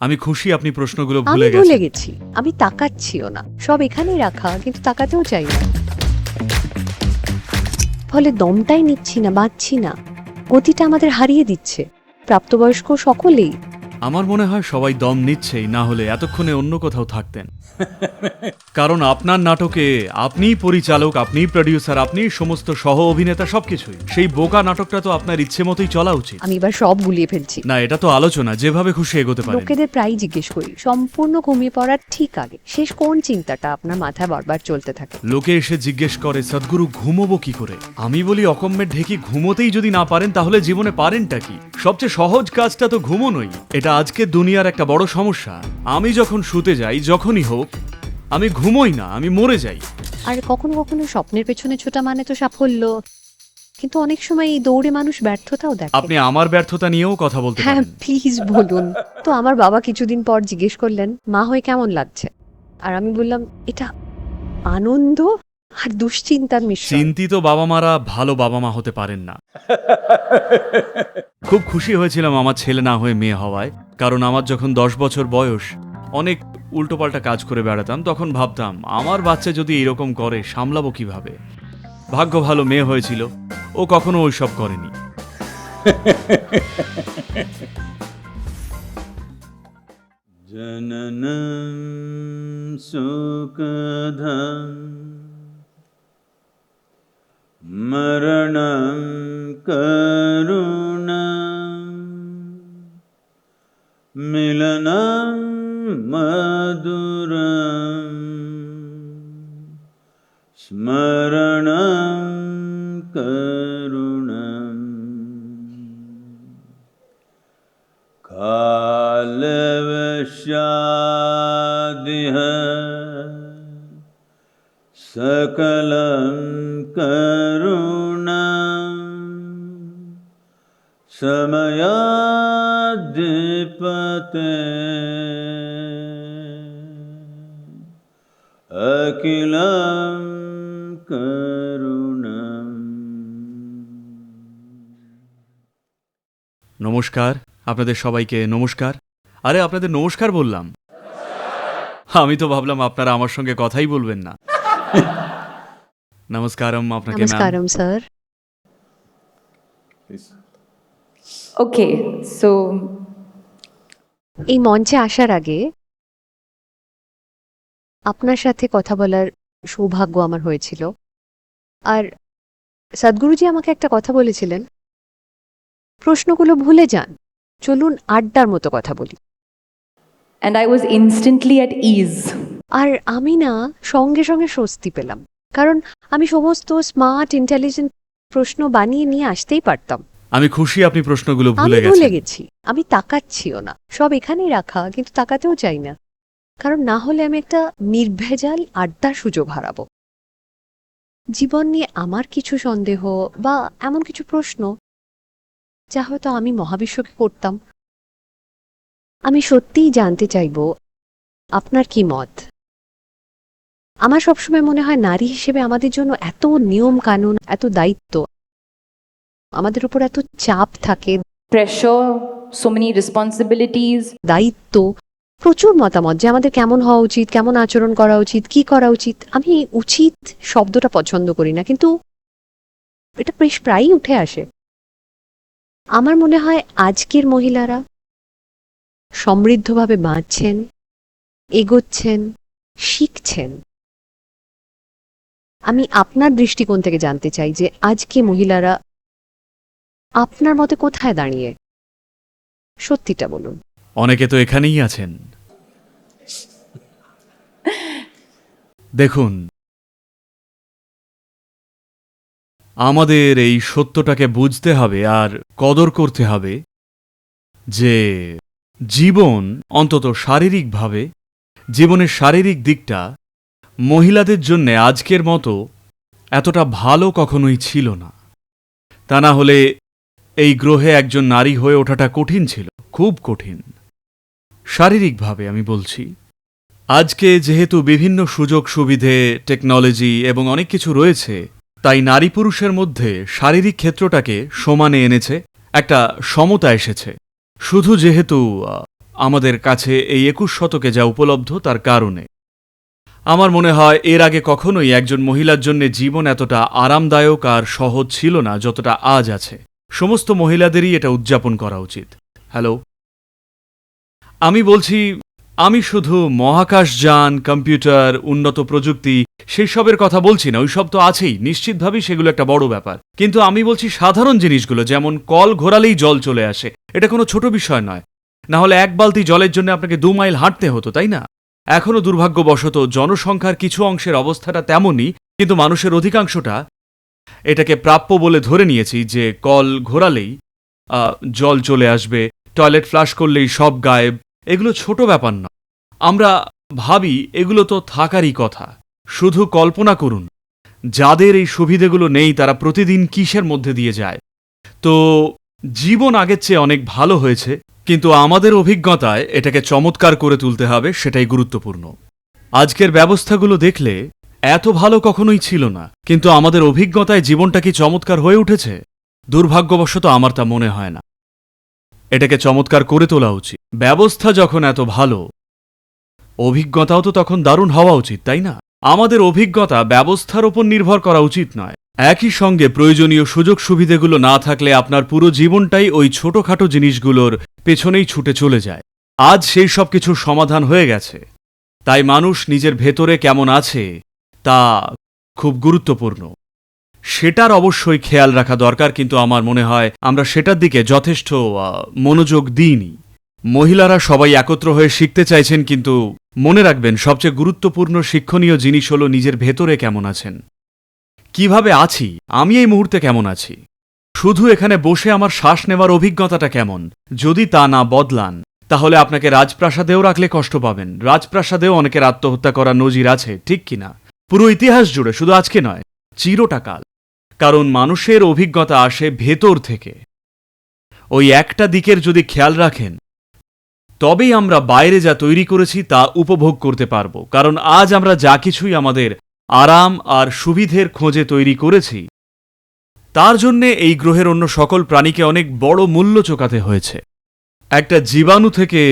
আমি খুশি আপনি প্রশ্নগুলো আমি ভুলে ভুলে গেছেন। গেছি, আমি তাকাচ্ছিও না, সব এখানেই রাখা, কিন্তু তাকাতেও চাই না। ফলে দমটাই নিচ্ছি না, বাঁচছি না, গতিটা আমাদের হারিয়ে দিচ্ছে, প্রাপ্তবয়স্ক সকলেই। আমার মনে হয় সবাই দম নিচ্ছেই, না হলে এতক্ষণে অন্য কোথাও থাকতেন। কারণ আপনার নাটকে আপনিই পরিচালক, আপনিই প্রডিউসার, আপনিই সমস্ত সহ অভিনেতা, সবকিছুই। সেই বোকা নাটকটা তো আপনার ইচ্ছে মতোই চলা উচিত। আমি এবার সব গুলিয়ে ফেলছি। না, এটা তো আলোচনা, যেভাবে খুশি এগোতে পারেন। লোকেদের প্রায় জিজ্ঞেস করি, সম্পূর্ণ ঘুমিয়ে পড়ার ঠিক আগে শেষ কোন চিন্তাটা আপনার মাথায় বারবার চলতে থাকে? লোকে এসে জিজ্ঞেস করে, সদ্গুরু ঘুমোবো কি করে? আমি বলি, অকম্মের ঢেকি ঘুমোতেই যদি না পারেন, তাহলে জীবনে পারেনটা কি? সবচেয়ে সহজ কাজটা তো ঘুমোনোই। এটা আজকে দুনিয়ার একটা বড় সমস্যা। আমি যখন শুতে যাই, যখনই হোক, আমি ঘুমোই না, আমি মরে যাই। আর কখনো কখনো স্বপ্নের পেছনে ছোটা মানে তো সাফল্য, কিন্তু অনেক সময় এই দৌড়ে মানুষ ব্যর্থতাও দেখে। আপনি আমার ব্যর্থতা নিয়েও কথা বলতে হ্যাঁ, পারেন। প্লিজ বলুন। তো আমার বাবা কিছুদিন পর জিজ্ঞেস করলেন, মা হয়ে কেমন লাগছে? আর আমি বললাম, এটা আনন্দ আর দুশ্চিন্তার মিশ্রণ। চিন্তিত বাবা মারা ভালো বাবা মা হতে পারেন না। খুব খুশি হয়েছিলাম আমার ছেলে না হয়ে মেয়ে হওয়ায়, কারণ আমার যখন 10 বছর বয়স, অনেক উল্টোপাল্টা কাজ করে বেড়াতাম, তখন ভাবতাম আমার বাচ্চা যদি এরকম করে সামলাবো কিভাবে। ভাগ্য ভালো মেয়ে হয়েছিল, ও কখনো ওইসব করেনি। जननं सुखदं मरणं करुणं मिलनं मधुरं स्मरणं करुणम् कालवशादिह सकलं करुणं समयाधिपते अखिलं करुणम्। নমস্কার, আপনাদের সবাইকে নমস্কার। আরে, আপনাদের নমস্কার বললাম। আমি তো ভাবলাম আপনারা আমার সঙ্গে কথাই বলবেন না। নমস্কারম আপনাকে, ম্যাম। নমস্কারম স্যার। Okay, so এই মঞ্চে আসার আগে আপনার সাথে কথা বলার সৌভাগ্য আমার হয়েছিল। আর সদ্গুরুজি আমাকে একটা কথা বলেছিলেন, প্রশ্নগুলো ভুলে যান, চলুন আড্ডার মতো কথা বলি। and I was instantly at ease. আর আমি না সঙ্গে সঙ্গে স্বস্তি পেলাম, কারণ আমি সমস্ত স্মার্ট ইন্টেলিজেন্ট প্রশ্ন বানিয়ে নিয়ে আসতেই পারতাম। আমি খুশি আপনি প্রশ্নগুলো আমি ভুলে ভুলে গেছেন। গেছি, আমি তাকাচ্ছিও না, সব এখানেই রাখা, কিন্তু তাকাতেও চাই না, কারণ না হলে আমি একটা নির্ভেজাল আড্ডার সুযোগ হারাবো। জীবন নিয়ে আমার কিছু সন্দেহ বা এমন কিছু প্রশ্ন যা হয়তো আমি মহাবিশ্বকে করতাম, আমি সত্যিই জানতে চাইব আপনার কি মত। আমার সবসময় মনে হয় নারী হিসেবে আমাদের জন্য এত নিয়ম কানুন, এত দায়িত্ব, আমাদের উপর এত চাপ থাকে, Pressure, so many responsibilities. দায়িত্ব, প্রচুর মতামত যে আমাদের কেমন হওয়া উচিত, কেমন আচরণ করা উচিত, কি করা উচিত। আমি উচিত শব্দটা পছন্দ করি না, কিন্তু এটা বেশ প্রায়ই উঠে আসে। আমার মনে হয় আজকের মহিলারা সমৃদ্ধভাবে বাঁচছেন, এগোচ্ছেন, শিখছেন। আমি আপনার দৃষ্টিকোণ থেকে জানতে চাই যে আজকে মহিলারা আপনার মতে কোথায় দাঁড়িয়ে, সত্যিটা বলুন। অনেকে তো এখানেই আছেন। দেখুন, আমাদের এই সত্যটাকে বুঝতে হবে আর কদর করতে হবে যে জীবন, অন্তত শারীরিকভাবে, জীবনের শারীরিক দিকটা মহিলাদের জন্যে আজকের মতো এতটা ভালো কখনোই ছিল না। তা না হলে এই গ্রহে একজন নারী হয়ে ওঠাটা কঠিন ছিল, খুব কঠিন। শারীরিকভাবে আমি বলছি। আজকে যেহেতু বিভিন্ন সুযোগ সুবিধে, টেকনোলজি এবং অনেক কিছু রয়েছে, তাই নারী পুরুষের মধ্যে শারীরিক ক্ষেত্রটাকে সমানে এনেছে, একটা সমতা এসেছে। শুধু যেহেতু আমাদের কাছে এই 21 শতকে যা উপলব্ধ তার কারণে। আমার মনে হয় এর আগে কখনোই একজন মহিলার জন্য জীবন এতটা আরামদায়ক আর সহজ ছিল না যতটা আজ আছে। সমস্ত মহিলাদেরই এটা উদযাপন করা উচিত। হ্যালো, আমি বলছি, আমি শুধু মহাকাশযান, কম্পিউটার, উন্নত প্রযুক্তি সেই সবের কথা বলছি না, ওইসব তো আছেই, নিশ্চিতভাবেই সেগুলো একটা বড় ব্যাপার। কিন্তু আমি বলছি সাধারণ জিনিসগুলো, যেমন কল ঘোরালেই জল চলে আসে, এটা কোনো ছোট বিষয় নয়। না হলে 1 বালতি জলের জন্য আপনাকে 2 মাইল হাঁটতে হতো, তাই না? এখনও দুর্ভাগ্যবশত জনসংখ্যার কিছু অংশের অবস্থাটা তেমনই, কিন্তু মানুষের অধিকাংশটা এটাকে প্রাপ্য বলে ধরে নিয়েছি যে কল ঘোরালেই জল চলে আসবে, টয়লেট ফ্লাশ করলেই সব গায়েব। এগুলো ছোট ব্যাপার নয়। আমরা ভাবি এগুলো তো থাকারই কথা। শুধু কল্পনা করুন, যাদের এই সুবিধেগুলো নেই তারা প্রতিদিন কিসের মধ্যে দিয়ে যায়। তো জীবন আগের চেয়ে অনেক ভালো হয়েছে, কিন্তু আমাদের অভিজ্ঞতায় এটাকে চমৎকার করে তুলতে হবে, সেটাই গুরুত্বপূর্ণ। আজকের ব্যবস্থাগুলো দেখলে এত ভালো কখনোই ছিল না, কিন্তু আমাদের অভিজ্ঞতায় জীবনটা কি চমৎকার হয়ে উঠেছে? দুর্ভাগ্যবশত আমার তা মনে হয় না। এটাকে চমৎকার করে তোলা উচিত। ব্যবস্থা যখন এত ভালো, অভিজ্ঞতাও তো তখন দারুণ হওয়া উচিত, তাই না? আমাদের অভিজ্ঞতা ব্যবস্থার ওপর নির্ভর করা উচিত নয়। একই সঙ্গে প্রয়োজনীয় সুযোগ সুবিধেগুলো না থাকলে আপনার পুরো জীবনটাই ওই ছোটখাটো জিনিসগুলোর পেছনেই ছুটে চলে যায়। আজ সেই সব কিছুর সমাধান হয়ে গেছে, তাই মানুষ নিজের ভেতরে কেমন আছে তা খুব গুরুত্বপূর্ণ। সেটার অবশ্যই খেয়াল রাখা দরকার, কিন্তু আমার মনে হয় আমরা সেটার দিকে যথেষ্ট মনোযোগ দিইনি। মহিলারা সবাই একত্র হয়ে শিখতে চাইছেন, কিন্তু মনে রাখবেন সবচেয়ে গুরুত্বপূর্ণ শিক্ষণীয় জিনিস হল নিজের ভেতরে কেমন আছেন, কিভাবে আছি, আমি এই মুহূর্তে কেমন আছি। শুধু এখানে বসে আমার শ্বাস নেওয়ার অভিজ্ঞতাটা কেমন, যদি তা না বদলান তাহলে আপনাকে রাজপ্রাসাদেও রাখলে কষ্ট পাবেন। রাজপ্রাসাদেও অনেকের আত্মহত্যা করার নজির আছে, ঠিক কিনা? পুরো ইতিহাস জুড়ে, শুধু আজকে নয়, চিরটাকাল। কারণ মানুষের অভিজ্ঞতা আসে ভেতর থেকে। ওই একটা দিকের যদি খেয়াল রাখেন, তবেই আমরা বাইরে যা তৈরি করেছি তা উপভোগ করতে পারব। কারণ আজ আমরা যা কিছুই আমাদের আরাম আর সুবিধের খোঁজে তৈরি করেছি, তার জন্যে এই গ্রহের অন্য সকল প্রাণীকে অনেক বড় মূল্য চোকাতে হয়েছে। একটা জীবাণু থেকে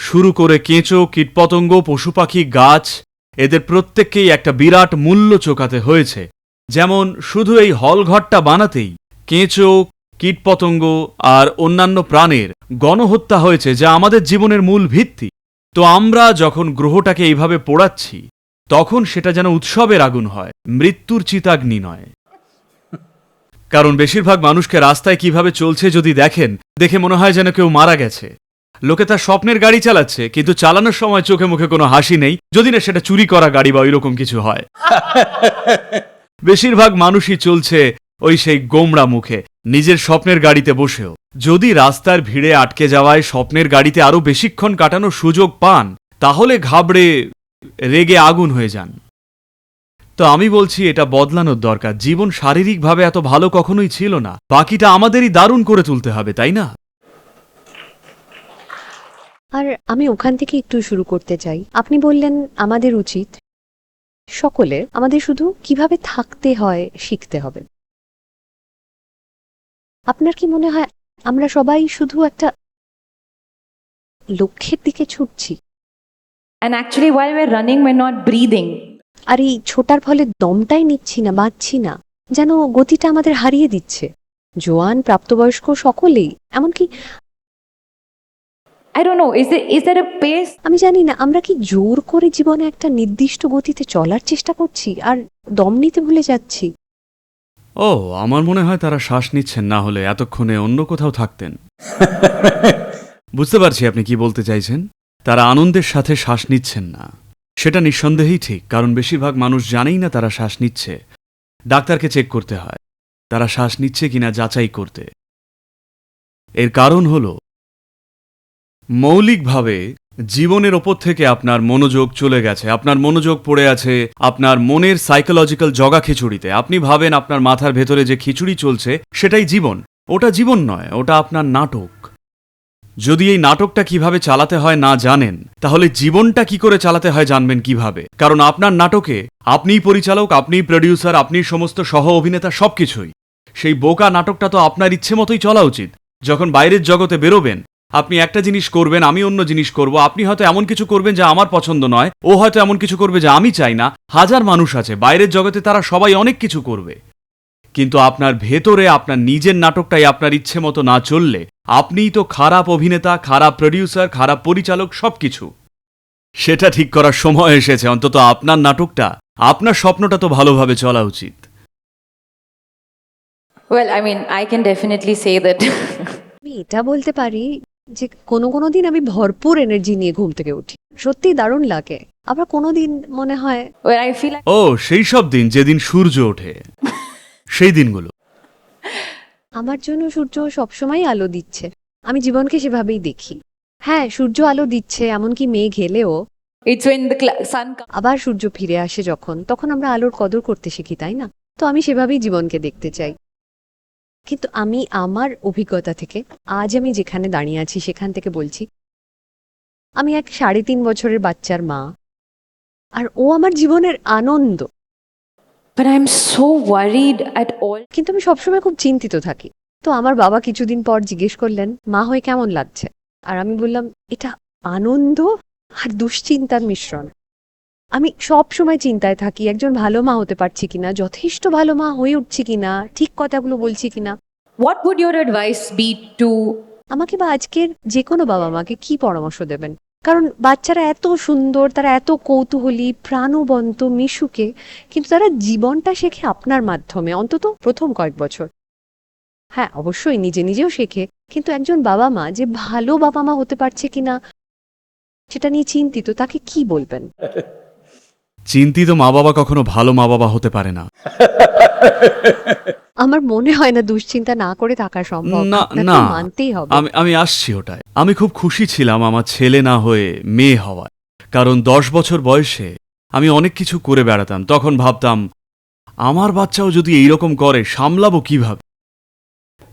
শুরু করে কেঁচো, কীটপতঙ্গ, পশু পাখি, গাছ, এদের প্রত্যেককেই একটা বিরাট মূল্য চোকাতে হয়েছে। যেমন শুধু এই হলঘরটা বানাতেই কেঁচো, কীটপতঙ্গ আর অন্যান্য প্রাণের গণহত্যা হয়েছে, যা আমাদের জীবনের মূল ভিত্তি। তো আমরা যখন গ্রহটাকে এইভাবে পোড়াচ্ছি, তখন সেটা যেন উৎসবের আগুন হয়, মৃত্যুর চিতাগ্নি নয়। কারণ বেশিরভাগ মানুষকে রাস্তায় কিভাবে চলছে যদি দেখেন, দেখে মনে হয় যেন কেউ মারা গেছে। লোকে তার স্বপ্নের গাড়ি চালাচ্ছে, কিন্তু চালানোর সময় চোখে মুখে কোনো হাসি নেই, যদি না সেটা চুরি করা গাড়ি বা ওইরকম কিছু হয়। বেশিরভাগ মানুষই চলছে ওই সেই গোমড়া মুখে, নিজের স্বপ্নের গাড়িতে বসেও। যদি রাস্তার ভিড়ে আটকে যাওয়ায় স্বপ্নের গাড়িতে আরো বেশিক্ষণ কাটানোর সুযোগ পান, তাহলে ঘাবড়ে রেগে আগুন হয়ে যান। তো আমি বলছি এটা বদলানোর দরকার। জীবন শারীরিকভাবে এত ভালো কখনোই ছিল না, বাকিটা আমাদেরই দারুণ করে তুলতে হবে, তাই না? আর আমি ওখান থেকে একটু শুরু করতে চাই। আপনি বললেন আমাদের উচিত, সকলের আমাদের শুধু কিভাবে থাকতে হয় শিখতে হবে। আপনার কি মনে হয় আমরা সবাই শুধু একটা লক্ষ্যের দিকে ছুটছি, And actually, while we're running, we're not breathing. আর এই ছোটার ফলে দমটাই নিচ্ছি না, বাঁচছি না, যেন গতিটা আমাদের হারিয়ে দিচ্ছে? জোয়ান, প্রাপ্তবয়স্ক সকলেই, এমনকি I don't know, is there a pace? আমি জানি না আমরা কি জোর করে জীবনে একটা নির্দিষ্ট গতিতে চলার চেষ্টা করছি আর দম নিতে ভুলে যাচ্ছি? ও, আমার মনে হয় তারা শ্বাস নিচ্ছেন, না হলে এতক্ষণে অন্য কোথাও থাকতেন। বুঝতে পারছি আপনি কি বলতে চাইছেন। তারা আনন্দের সাথে শ্বাস নিচ্ছেন না, সেটা নিঃসন্দেহেই ঠিক। কারণ বেশিরভাগ মানুষ জানেই না তারা শ্বাস নিচ্ছে। ডাক্তারকে চেক করতে হয় তারা শ্বাস নিচ্ছে কিনা যাচাই করতে। এর কারণ হল মৌলিকভাবে জীবনের ওপর থেকে আপনার মনোযোগ চলে গেছে। আপনার মনোযোগ পড়ে আছে আপনার মনের সাইকোলজিক্যাল জগা খিচুড়িতে। আপনি ভাবেন আপনার মাথার ভেতরে যে খিচুড়ি চলছে সেটাই জীবন। ওটা জীবন নয়, ওটা আপনার নাটক। যদি এই নাটকটা কিভাবে চালাতে হয় না জানেন, তাহলে জীবনটা কি করে চালাতে হয় জানবেন কিভাবে? কারণ আপনার নাটকে আপনিই পরিচালক, আপনিই প্রডিউসার, আপনিই সমস্ত সহ অভিনেতা, সবকিছুই। সেই বোকা নাটকটা তো আপনার ইচ্ছে মতোই চলা উচিত। যখন বাইরের জগতে বেরোবেন আপনি একটা জিনিস করবেন, আমি অন্য জিনিস করব, আপনি হয়তো এমন কিছু করবেন যা আমার পছন্দ নয়, ও হয়তো এমন কিছু করবে যা আমি চাই না। হাজার মানুষ আছে বাইরের জগতে, তারা সবাই অনেক কিছু করবে, কিন্তু আপনার ভেতরে আপনার নিজের নাটকটাই আপনার ইচ্ছে মতো না চললে আপনিই তো খারাপ অভিনেতা, খারাপ প্রডিউসার, খারাপ পরিচালক, সবকিছু। সেটা ঠিক করার সময় এসেছে। অন্তত আপনার নাটকটা, আপনার স্বপ্নটা তো ভালোভাবে চলা উচিত। Well, I mean, I can definitely say that. আমি এটা বলতে পারি যে কোনো কোনো দিন আমি ভরপুর এনার্জি নিয়ে ঘুম থেকে উঠি, সত্যি দারুণ লাগে। আবার কোনো দিন মনে হয় Where I feel like, ও, সেই সব দিন যেদিন সূর্য ওঠে, সেই দিনগুলো। আমার জন্য সূর্য সবসময় আলো দিচ্ছে, আমি জীবনকে সেভাবেই দেখি। হ্যাঁ, সূর্য আলো দিচ্ছে, এমনকি মেঘ এলেও it's when the sun comes. আবার সূর্য ফিরে আসে যখন, তখন আমরা আলোর কদর করতে শিখি, তাই না? তো আমি সেভাবেই জীবনকে দেখতে চাই। কিন্তু আমি আমার অভিজ্ঞতা থেকে, আজ আমি যেখানে দাঁড়িয়ে আছি সেখান থেকে বলছি, আমি এক 3.5 বছরের বাচ্চার মা, আর ও আমার জীবনের আনন্দ। But I'm so worried at all. কিন্তু আমি সবসময় খুব চিন্তিত থাকি। তো আমার বাবা কিছুদিন পর জিজ্ঞেস করলেন, মা হয়ে কেমন লাগছে? আর আমি বললাম, এটা আনন্দ আর দুশ্চিন্তার মিশ্রণ। আমি সব সময় চিন্তায় থাকি, একজন ভালো মা হতে পারছি কিনা, যথেষ্ট ভালো মা হয়ে উঠছি কিনা, ঠিক কথাগুলো বলছি কিনা। What would your advice be to? আমাকে বা আজকের যে কোনো বাবা মাকে কি পরামর্শ দেবেন? কারণ বাচ্চারা এত সুন্দর, তারা এত কৌতূহলী, প্রাণবন্ত, মিশুকে, কিন্তু তারা জীবনটা শেখে আপনার মাধ্যমে, অন্তত প্রথম কয়েক বছর। হ্যাঁ, অবশ্যই নিজে নিজেও শেখে, কিন্তু একজন বাবা মা যে ভালো বাবা মা হতে পারছে কিনা সেটা নিয়ে চিন্তিত, তাকে কি বলবেন? চিন্তিত মা বাবা কখনো ভালো মা বাবা হতে পারে না। আমার মনে হয় না দুশ্চিন্তা না করে থাকা সম্ভব, না আপনাকে না, মানতেই হবে। আমি আসছি ওটায়। আমি খুব খুশি ছিলাম আমার ছেলে না হয়ে মেয়ে হওয়ায়, কারণ 10 বছর বয়সে আমি অনেক কিছু করে বেড়াতাম। তখন ভাবতাম, আমার বাচ্চাও যদি এইরকম করে, সামলাবো কিভাবে?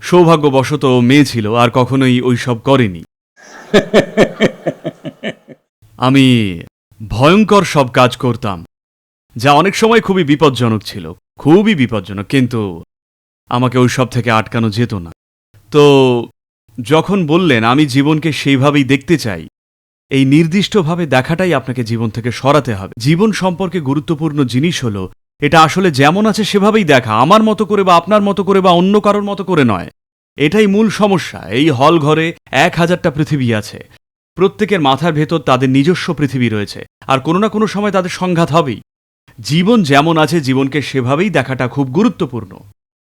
সৌভাগ্যবশত ও মেয়ে ছিল, আর কখনোই ওইসব করেনি। আমি ভয়ঙ্কর সব কাজ করতাম, যা অনেক সময় খুবই বিপজ্জনক ছিল, খুবই বিপজ্জনক, কিন্তু আমাকে ওই সব থেকে আটকানো যেত না। তো যখন বললেন আমি জীবনকে সেইভাবেই দেখতে চাই, এই নির্দিষ্টভাবে দেখাটাই আপনাকে জীবন থেকে সরাতে হবে। জীবন সম্পর্কে গুরুত্বপূর্ণ জিনিস হলো, এটা আসলে যেমন আছে সেভাবেই দেখা, আমার মতো করে বা আপনার মতো করে বা অন্য কারোর মতো করে নয়। এটাই মূল সমস্যা। এই হল ঘরে 1000টা পৃথিবী আছে, প্রত্যেকের মাথার ভেতর তাদের নিজস্ব পৃথিবী রয়েছে, আর কোনো না কোনো সময় তাদের সংঘাত হবেই। জীবন যেমন আছে জীবনকে সেভাবেই দেখাটা খুব গুরুত্বপূর্ণ।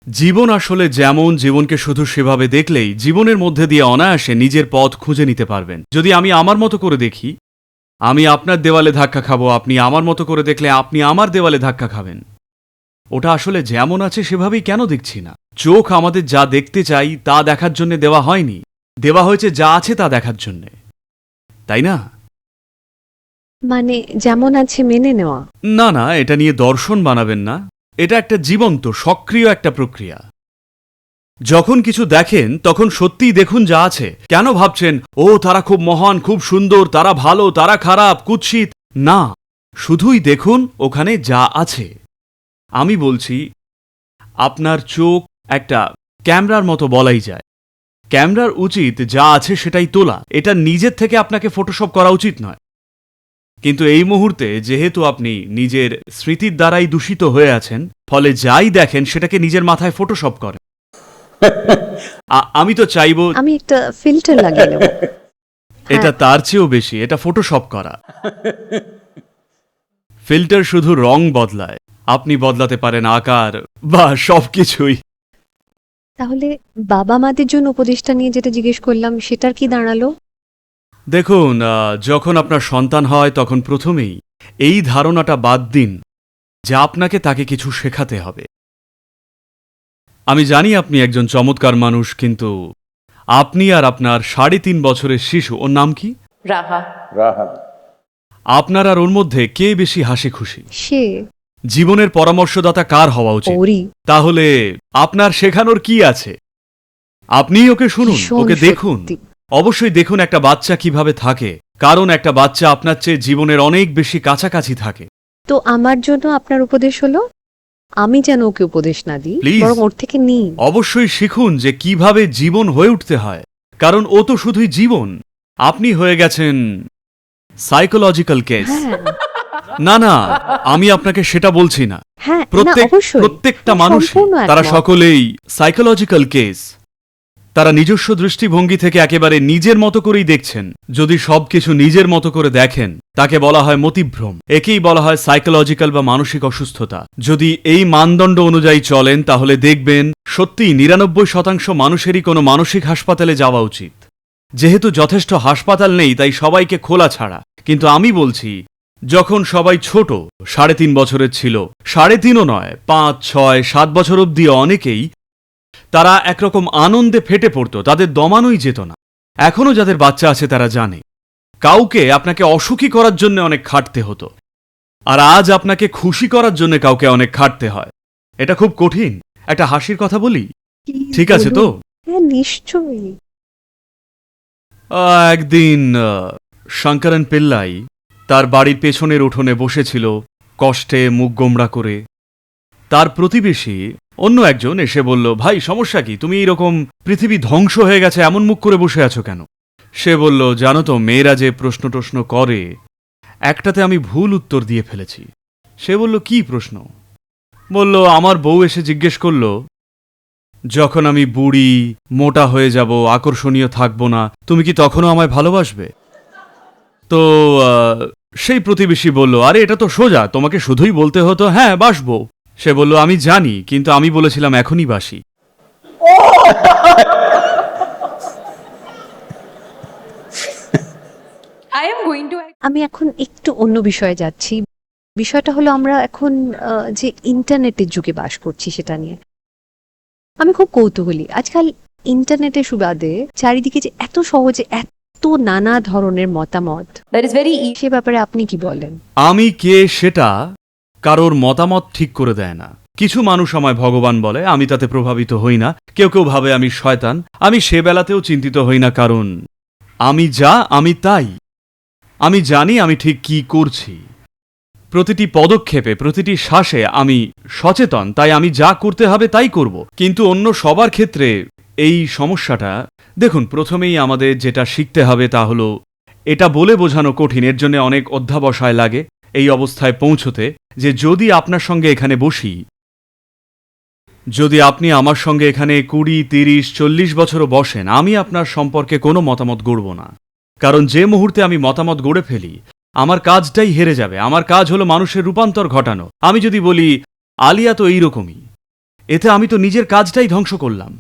জীবন আসলে যেমন, জীবনকে শুধু সেভাবে দেখলেই জীবনের মধ্যে দিয়ে অনায়াসে নিজের পথ খুঁজে নিতে পারবেন। যদি আমি আমার মতো করে দেখি, আমি আপনার দেওয়ালে ধাক্কা খাবো, আপনি আমার মতো করে দেখলে আপনি আমার দেওয়ালে ধাক্কা খাবেন। ওটা আসলে যেমন আছে সেভাবেই কেন দেখছি না? চোখ আমাদের যা দেখতে চাই তা দেখার জন্য দেওয়া হয়নি, দেওয়া হয়েছে যা আছে তা দেখার জন্যে, তাই না? মানে যেমন আছে মেনে নেওয়া। না না, এটা নিয়ে দর্শন বানাবেন না। এটা একটা জীবন্ত, সক্রিয় একটা প্রক্রিয়া। যখন কিছু দেখেন তখন সত্যিই দেখুন যা আছে। কেন ভাবছেন, ও তারা খুব মহান, খুব সুন্দর, তারা ভালো, তারা খারাপ, কুৎসিত? না, শুধুই দেখুন ওখানে যা আছে। আমি বলছি, আপনার চোখ একটা ক্যামেরার মতো বলাই যায়। ক্যামেরার উচিত যা আছে সেটাই তোলা, এটা নিজের থেকে আপনাকে ফটোশপ করা উচিত নয়। কিন্তু এই মুহূর্তে যেহেতু আপনি নিজের স্মৃতির দ্বারাই দূষিত হয়ে আছেন, ফলে যাই দেখেন সেটাকে নিজের মাথায় ফটোশপ করেন। আমি তো চাইবো আমি একটা ফিল্টার লাগিয়ে নেব। এটা তার চেয়েও বেশি, এটা ফটোশপ করা। ফিল্টার শুধু রং বদলায়, আপনি বদলাতে পারেন আকার বা সবকিছুই। তাহলে বাবা মাদের জন্য উপদেশটা নিয়ে যেটা জিজ্ঞেস করলাম, সেটার কি দাঁড়ালো? দেখুন, যখন আপনার সন্তান হয় তখন প্রথমেই এই ধারণাটা বাদ দিন যে আপনাকে তাকে কিছু শেখাতে হবে। আমি জানি আপনি একজন চমৎকার মানুষ, কিন্তু আপনি আর আপনার 3.5 বছরের শিশু, ওর নাম কি? Raha. রাহা। আপনার আর ওর মধ্যে কে বেশি হাসি খুশি? সে জীবনের পরামর্শদাতা কার হওয়া উচিত? ওরই। তাহলে আপনার শেখানোর কি আছে? আপনিই ওকে শুনুন, ভীষণ ওকে দেখুন। সত্যি। অবশ্যই দেখুন একটা বাচ্চা কিভাবে থাকে, কারণ একটা বাচ্চা আপনার চেয়ে জীবনের অনেক বেশি কাছাকাছি থাকে। তো আমার জন্য আপনার উপদেশ হলো, আমি যেন ওকে উপদেশ না দিই, Please. বরং ওর থেকে নিই। অবশ্যই শিখুন যে কিভাবে জীবন হয়ে উঠতে হয়, কারণ ও তো শুধুই জীবন, আপনি হয়ে গেছেন সাইকোলজিক্যাল কেস। হ্যাঁ না না, আমি আপনাকে সেটা বলছি না। হ্যাঁ না, অবশ্যই প্রত্যেকটা আমি মানুষ, সম্পূর্ণ তারা একমত। সকলেই সাইকোলজিক্যাল কেস। তারা নিজস্ব দৃষ্টিভঙ্গি থেকে একেবারে নিজের মতো করেই দেখছেন। যদি সবকিছু নিজের মতো করে দেখেন, তাকে বলা হয় মতিভ্রম। একেই বলা হয় সাইকোলজিক্যাল বা মানসিক অসুস্থতা। যদি এই মানদণ্ড অনুযায়ী চলেন, তাহলে দেখবেন সত্যিই ৯৯% মানুষেরই কোনো মানসিক হাসপাতালে যাওয়া উচিত। যেহেতু যথেষ্ট হাসপাতাল নেই, তাই সবাইকে খোলা ছাড়া। কিন্তু আমি বলছি, যখন সবাই ছোট, ৩.৫ বছরের ছিল, ৩.৫ও নয়, ৫, ৬, ৭ বছর অবধি অনেকেই তারা একরকম আনন্দে ফেটে পড়তো, তাদের দমানোই যেত না। এখনও যাদের বাচ্চা আছে তারা জানে, কাউকে আপনাকে অসুখী করার জন্য অনেক খাটতে হতো, আর আজ আপনাকে খুশি করার জন্য কাউকে অনেক খাটতে হয়। এটা খুব কঠিন। একটা হাসির কথা বলি, কি ঠিক আছে তো? বলুন? হ্যাঁ নিশ্চয়ই। একদিন শঙ্করন পিল্লাই তার বাড়ির পেছনের উঠোনে বসেছিল, কষ্টে মুখ গোমড়া করে। তার প্রতিবেশী অন্য একজন এসে বলল, ভাই সমস্যা কি, তুমি এইরকম পৃথিবী ধ্বংস হয়ে গেছে এমন মুখ করে বসে আছো কেন? সে বলল, জানো তো, মেয়েরা যে প্রশ্ন টশ্ন করে, একটাতে আমি ভুল উত্তর দিয়ে ফেলেছি। সে বলল, কি প্রশ্ন? বলল, আমার বউ এসে জিজ্ঞেস করল, যখন আমি বুড়ি, মোটা হয়ে যাব, আকর্ষণীয় থাকবো না, তুমি কি তখনও আমায় ভালোবাসবে? তো সেই প্রতিবেশী বলল, আরে এটা তো সোজা, তোমাকে শুধুই বলতে হতো হ্যাঁ বাসবো। সে বলল, আমি জানি, কিন্তু আমি বলেছিলাম এখনই বাসি। I am going to. আমি এখন একটু অন্য বিষয়ে যাচ্ছি। বিষয়টা হলো আমরা এখন যে ইন্টারনেটের যুগে বাস করছি সেটা নিয়ে আমি খুব কৌতূহলী। আজকাল ইন্টারনেটের সুবাদে চারিদিকে যে এত সহজে এত নানা ধরনের মতামত, That is very easy. সে ব্যাপারে আপনি কি বলেন? আমি কে সেটা কারোর মতামত ঠিক করে দেয় না। কিছু মানুষ আমায় ভগবান বলে, আমি তাতে প্রভাবিত হই না। কেউ কেউ ভাবে আমি শয়তান, আমি সে বেলাতেও চিন্তিত হই না, কারণ আমি যা আমি তাই। আমি জানি আমি ঠিক কি করছি। প্রতিটি পদক্ষেপে, প্রতিটি শ্বাসে আমি সচেতন, তাই আমি যা করতে হবে তাই করব। কিন্তু অন্য সবার ক্ষেত্রে এই সমস্যাটা, দেখুন, প্রথমেই আমাদের যেটা শিখতে হবে তা হলো, এটা বলে বোঝানো কঠিন, এর জন্য অনেক অধ্যাবসায় লাগে এই অবস্থায় পৌঁছতে, যে যদি আপনার সঙ্গে এখানে বসি, যদি আপনি আমার সঙ্গে এখানে ২০, ৩০, ৪০ বছরও বসেন, আমি আপনার সম্পর্কে কোনো মতামত গড়ব না। কারণ যে মুহূর্তে আমি মতামত গড়ে ফেলি, আমার কাজটাই হেরে যাবে। আমার কাজ হলো মানুষের রূপান্তর ঘটানো। আমি যদি বলি আলিয়া তো এইরকমই, এতে আমি তো নিজের কাজটাই ধ্বংস করলাম।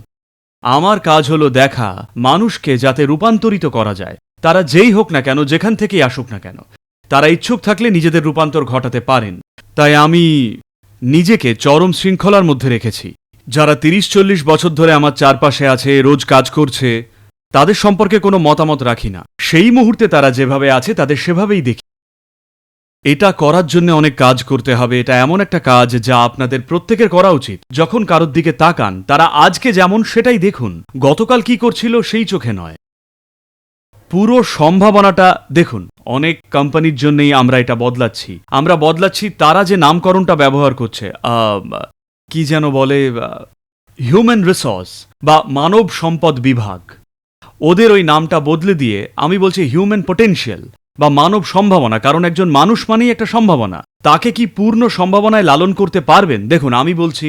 আমার কাজ হলো দেখা মানুষকে যাতে রূপান্তরিত করা যায়, তারা যেই হোক না কেন, যেখান থেকেই আসুক না কেন, তারা ইচ্ছুক থাকলে নিজেদের রূপান্তর ঘটাতে পারেন। তাই আমি নিজেকে চরম শৃঙ্খলার মধ্যে রেখেছি। যারা ৩০-৪০ বছর ধরে আমার চারপাশে আছে, রোজ কাজ করছে, তাদের সম্পর্কে কোনো মতামত রাখি না। সেই মুহূর্তে তারা যেভাবে আছে তাদের সেভাবেই দেখি। এটা করার জন্য অনেক কাজ করতে হবে। এটা এমন একটা কাজ যা আপনাদের প্রত্যেকের করা উচিত। যখন কারোর দিকে তাকান, তারা আজকে যেমন সেটাই দেখুন, গতকাল কি করছিল সেই চোখে নয়। পুরো সম্ভাবনাটা দেখুন। অনেক কোম্পানির জন্যই আমরা এটা বদলাচ্ছি। আমরা বদলাচ্ছি তারা যে নামকরণটা ব্যবহার করছে, কি যেন বলে, হিউম্যান রিসোর্স বা মানব সম্পদ বিভাগ, ওদের ওই নামটা বদলে দিয়ে আমি বলছি হিউম্যান পোটেনশিয়াল বা মানব সম্ভাবনা। কারণ একজন মানুষ মানেই একটা সম্ভাবনা। তাকে কি পূর্ণ সম্ভাবনায় লালন করতে পারবেন? দেখুন, আমি বলছি,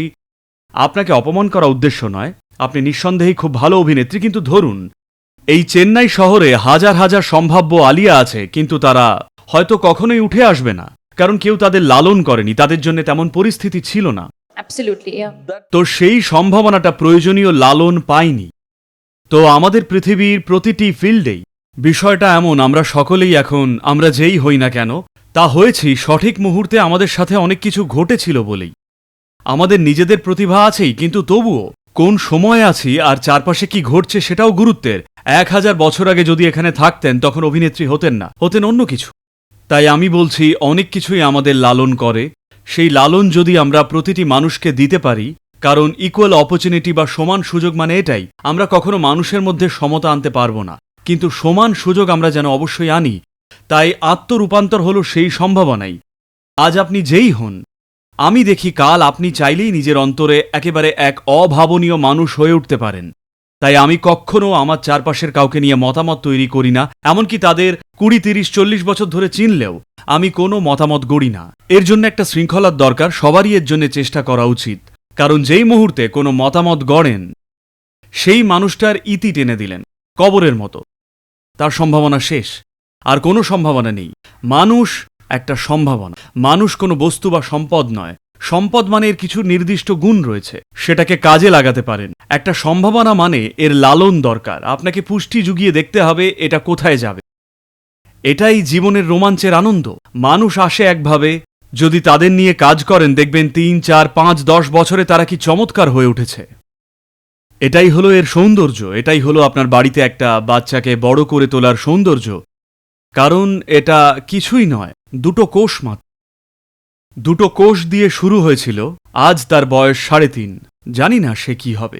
আপনাকে অপমান করা উদ্দেশ্য নয়, আপনি নিঃসন্দেহেই খুব ভালো অভিনেত্রী, কিন্তু ধরুন এই চেন্নাই শহরে হাজার হাজার সম্ভাব্য আলিয়া আছে, কিন্তু তারা হয়তো কখনোই উঠে আসবে না, কারণ কেউ তাদের লালন করেনি, তাদের জন্য তেমন পরিস্থিতি ছিল না। Absolutely, yeah. তো সেই সম্ভাবনাটা প্রয়োজনীয় লালন পায়নি। তো আমাদের পৃথিবীর প্রতিটি ফিল্ডেই বিষয়টা এমন, আমরা সকলেই এখন, আমরা যেই হই না কেন, তা হয়েছি সঠিক মুহূর্তে, আমাদের সাথে অনেক কিছু ঘটেছিল বলেই। আমাদের নিজেদের প্রতিভা আছেই, কিন্তু তবুও কোন সময় আছি আর চারপাশে কি ঘটছে সেটাও গুরুত্বের। ১০০০ বছর আগে যদি এখানে থাকতেন, তখন অভিনেত্রী হতেন না, হতেন অন্য কিছু। তাই আমি বলছি, অনেক কিছুই আমাদের লালন করে। সেই লালন যদি আমরা প্রতিটি মানুষকে দিতে পারি, কারণ ইকুয়াল অপরচুনিটি বা সমান সুযোগ মানে এটাই। আমরা কখনো মানুষের মধ্যে সমতা আনতে পারবো না, কিন্তু সমান সুযোগ আমরা যেন অবশ্যই আনি। তাই আত্মরূপান্তর হলো সেই সম্ভাবনাই। আজ আপনি যেই হন, আমি দেখি কাল আপনি চাইলেই নিজের অন্তরে একেবারে এক অভাবনীয় মানুষ হয়ে উঠতে পারেন। তাই আমি কখনো আমার চারপাশের কাউকে নিয়ে মতামত তৈরি করি না, এমনকি তাদের 20, 30, 40 বছর ধরে চিনলেও আমি কোনো মতামত গড়ি না। এর জন্য একটা শৃঙ্খলার দরকার, সবারই এর জন্য চেষ্টা করা উচিত। কারণ যেই মুহূর্তে কোনো মতামত গড়েন, সেই মানুষটার ইতি টেনে দিলেন, কবরের মতো। তার সম্ভাবনা শেষ, আর কোনো সম্ভাবনা নেই। মানুষ একটা সম্ভাবনা, মানুষ কোনো বস্তু বা সম্পদ নয়। সম্পদ মানে এর কিছু নির্দিষ্ট গুণ রয়েছে, সেটাকে কাজে লাগাতে পারেন। একটা সম্ভাবনা মানে এর লালন দরকার, আপনাকে পুষ্টি জুগিয়ে দেখতে হবে এটা কোথায় যাবে। এটাই জীবনের রোমাঞ্চের আনন্দ। মানুষ আসে একভাবে, যদি তাদের নিয়ে কাজ করেন দেখবেন 3, 4, 5, 10 বছরে তারা কি চমৎকার হয়ে উঠেছে। এটাই হলো এর সৌন্দর্য, এটাই হলো আপনার বাড়িতে একটা বাচ্চাকে বড় করে তোলার সৌন্দর্য। কারণ এটা কিছুই নয়, দুটো কোষ মাত্র। দুটো কোষ দিয়ে শুরু হয়েছিল, আজ তার বয়স 3.5। জানি না সে কি হবে।